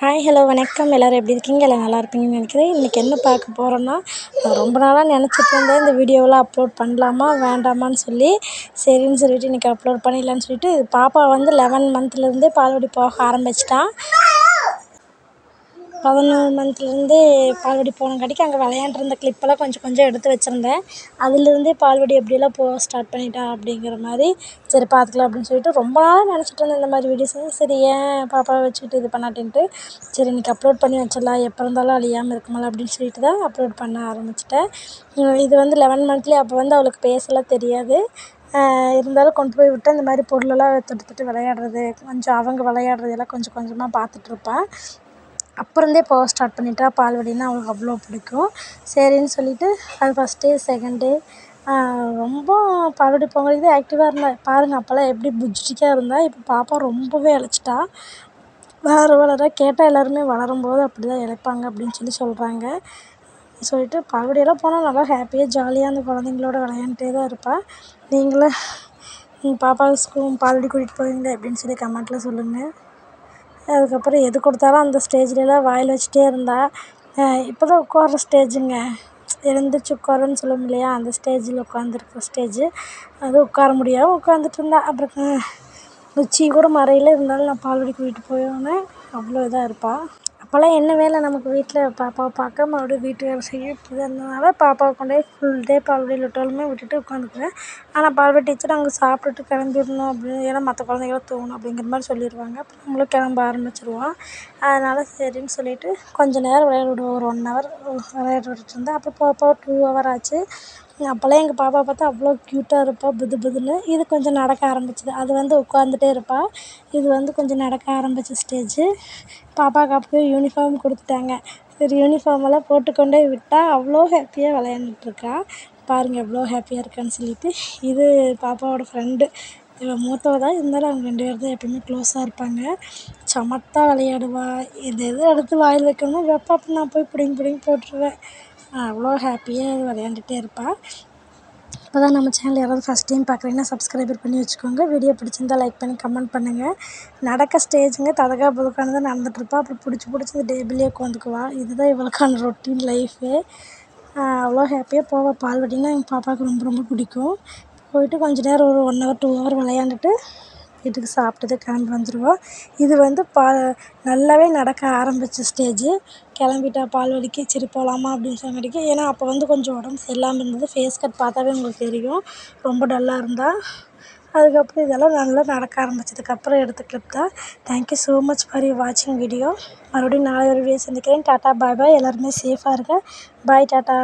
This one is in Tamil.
ஹாய் ஹலோ வணக்கம். எல்லோரும் எப்படி இருக்கீங்க? எல்லாம் நல்லா இருப்பீங்கன்னு நினைக்கிறேன். இன்றைக்கி என்ன பார்க்க போகிறோன்னா, நான் ரொம்ப நாளாக நினச்சிட்டு இருந்தேன் இந்த வீடியோவெலாம் அப்லோட் பண்ணலாமா வேண்டாமான்னு சொல்லி. சரின்னு சொல்லிவிட்டு இன்றைக்கி அப்லோட் பண்ணிடலான்னு சொல்லிட்டு, பாப்பா வந்து 11 மந்த்லேருந்தே பால்வாடி போக ஆரம்பிச்சிட்டா. 11 மந்த்லேருந்தே பால்வாடி போனங்காட்டிக்கு அங்கே விளையாண்டுருந்த கிளிப்பெல்லாம் கொஞ்சம் கொஞ்சம் எடுத்து வச்சுருந்தேன். அதுலேருந்தே பால்வாடி எப்படியெல்லாம் போக ஸ்டார்ட் பண்ணிட்டா அப்படிங்கிற மாதிரி சரி பார்த்துக்கலாம் அப்படின்னு சொல்லிட்டு ரொம்ப நாளாக நினச்சிட்டு இருந்தேன் இந்த மாதிரி வீடியோஸ். சரி ஏன் பாப்பாவை வச்சுக்கிட்டு இது பண்ணாட்டின்ட்டு சரி இன்றைக்கி அப்லோட் பண்ணி வச்சிடலாம், எப்போ இருந்தாலும் அழியாமல் இருக்குமில்ல அப்படின்னு சொல்லிட்டு தான் அப்லோட் பண்ண ஆரம்பிச்சிட்டேன். இது வந்து 11 மந்த்லேயே அப்போ வந்து அவளுக்கு பேசலாம் தெரியாது. இருந்தாலும் கொண்டு போய் விட்டு இந்த மாதிரி பொருளெல்லாம் தொட்டு தொட்டு விளையாடுறது, கொஞ்சம் அவங்க விளையாடுறதெல்லாம் கொஞ்சம் கொஞ்சமாக பார்த்துட்ருப்பேன். அப்போருந்தே போக ஸ்டார்ட் பண்ணிட்டா. பால்வாடின்னா அவளுக்கு அவ்வளோ பிடிக்கும். சரின்னு சொல்லிவிட்டு அது ஃபஸ்ட் டே செகண்ட் டே ரொம்ப பால்வாடி போகும்போது ஆக்டிவாக இருந்தா. பாருங்கள் அப்போல்லாம் எப்படி புஜ்ஜிக்காக இருந்தா. இப்போ பாப்பா ரொம்பவே இளைச்சிட்டா. வளர வளர கேட்டால் எல்லாருமே வளரும்போது அப்படி தான் இளைப்பாங்க அப்படின்னு சொல்கிறாங்க. சொல்லிட்டு பால்வாடியெல்லாம் போனால் நல்லா ஹாப்பியாக ஜாலியாக அந்த குழந்தைங்களோட விளையாண்டுட்டே தான் இருப்பாள். நீங்களும் பாப்பாவை பால்வாடி கூட்டிகிட்டு போவீங்களா அப்படின்னு சொல்லி கமெண்ட்டில் சொல்லுங்கள். அதுக்கப்புறம் எது கொடுத்தாலும் அந்த ஸ்டேஜ்லலாம் வாயில் வச்சுட்டே இருந்தா. இப்போ தான் உட்கார்ற ஸ்டேஜுங்க. எழுந்திரிச்சி உட்காருன்னு சொல்லுவோம் இல்லையா, அந்த ஸ்டேஜில் உட்காந்துருக்க ஸ்டேஜு. அதுவும் உட்கார முடியாமல் உட்காந்துட்டு இருந்தா. அப்புறம் உச்சி கூட மறையில இருந்தாலும் நான் பால்வாடி கூட்டிகிட்டு போவேன். அவ்வளோ இதாக இருப்பாள். அப்போல்லாம் என்ன வேலை நமக்கு வீட்டில் பாப்பாவை பார்க்க மறுபடியும் வீட்டு வேலை செய்ய இப்படி இருந்ததுனால பாப்பாவை கொண்டு போய் ஃபுல் டே பால்வாடியில் விட்டாலுமே விட்டுட்டு உட்காந்துக்குவேன். ஆனால் பால்வாடி டீச்சர் அங்கே சாப்பிட்டுட்டு கிளம்பிடணும் அப்படின்னு, ஏன்னா மற்ற குழந்தைங்களாம் தூங்கணும் அப்படிங்கிற மாதிரி சொல்லிடுவாங்க. அப்புறம் நம்மளும் கிளம்ப ஆரம்பிச்சிருவோம். அதனால் சரின்னு சொல்லிவிட்டு கொஞ்சம் நேரம் விளையாட விடுவோம். ஒரு 1 ஹவர் விளையாட விட்டுட்டு இருந்தேன். அப்புறம் போக போக 2 ஹவர் ஆச்சு. அப்போல்லாம் எங்கள் பாப்பா பார்த்தா அவ்வளோ க்யூட்டாக இருப்பாள், புது புதுன்னு. இது கொஞ்சம் நடக்க ஆரம்பிச்சது. அது வந்து உட்காந்துட்டே இருப்பாள். இது வந்து கொஞ்சம் நடக்க ஆரம்பித்த ஸ்டேஜு. பாப்பாவுக்கு அப்போவே யூனிஃபார்ம் கொடுத்துட்டாங்க. சரி யூனிஃபார்மெல்லாம் போட்டுக்கொண்டே விட்டால் அவ்வளோ ஹாப்பியாக விளையாண்டுட்ருக்கா. பாருங்கள் எவ்வளோ ஹாப்பியாக இருக்கான்னு சொல்லிட்டு. இது பாப்பாவோட ஃப்ரெண்டு. இவள் மூத்தவ தான், இருந்தாலும் அவங்க 2 பேர் தான் எப்பயுமே க்ளோஸாக இருப்பாங்க. சமத்தா விளையாடுவாள். எது எடுத்து வாயில் வைக்கணுமோ வைப்பா. அப்போ நான் போய் பிடிங்கி பிடிங்கி போட்டுருவேன். அவ்வளோ ஹாப்பியாக விளையாண்டுட்டே இருப்பாள். இப்போ தான் நம்ம சேனல் யாராவது ஃபஸ்ட் டைம் பார்க்குறீங்கன்னா சப்ஸ்கிரைபர் பண்ணி வச்சுக்கோங்க. வீடியோ பிடிச்சிருந்தா லைக் பண்ணி கமெண்ட் பண்ணுங்கள். நடக்க ஸ்டேஜுங்க ததகா புதுக்கானு தான் நடந்துகிட்ருப்பா. அப்புறம் பிடிச்சி இந்த டேபிள்லேயே உட்காந்துக்குவா. இதுதான் இவளுக்கான ரொட்டீன் லைஃபு. அவ்வளோ ஹாப்பியாக போவாள். பால்வாடின்னா எங்கள் பாப்பாவுக்கு ரொம்ப ரொம்ப பிடிக்கும். போயிட்டு கொஞ்சம் நேரம் ஒரு 1 ஹவர் 2 ஹவர் விளையாண்டுட்டு வீட்டுக்கு சாப்பிட்டுட்டு கிளம்பி வந்துடுவோம். இது வந்து நல்லாவே நடக்க ஆரம்பித்த ஸ்டேஜு. கிளம்பிட்டா பால்வாடிக்கு. சரி போகலாமா அப்படின்னு சொன்னடிக்கு. ஏன்னா அப்போ வந்து கொஞ்சம் உடம்பு சரியில்லாமல் இருந்தது. ஃபேஸ் கட் பார்த்தாவே உங்களுக்கு தெரியும், ரொம்ப டல்லாக இருந்தா. அதுக்கப்புறம் இதெல்லாம் நல்லா நடக்க ஆரம்பித்ததுக்கப்புறம் எடுத்த கிளிப் தான். Thank you so much for you வாட்சிங் வீடியோ. மறுபடியும் நாளை ஒரு வீடியோ சந்திக்கிறேன். டாட்டா பாய் பாய். எல்லோருமே சேஃபாக இருங்க. பாய் டாட்டா.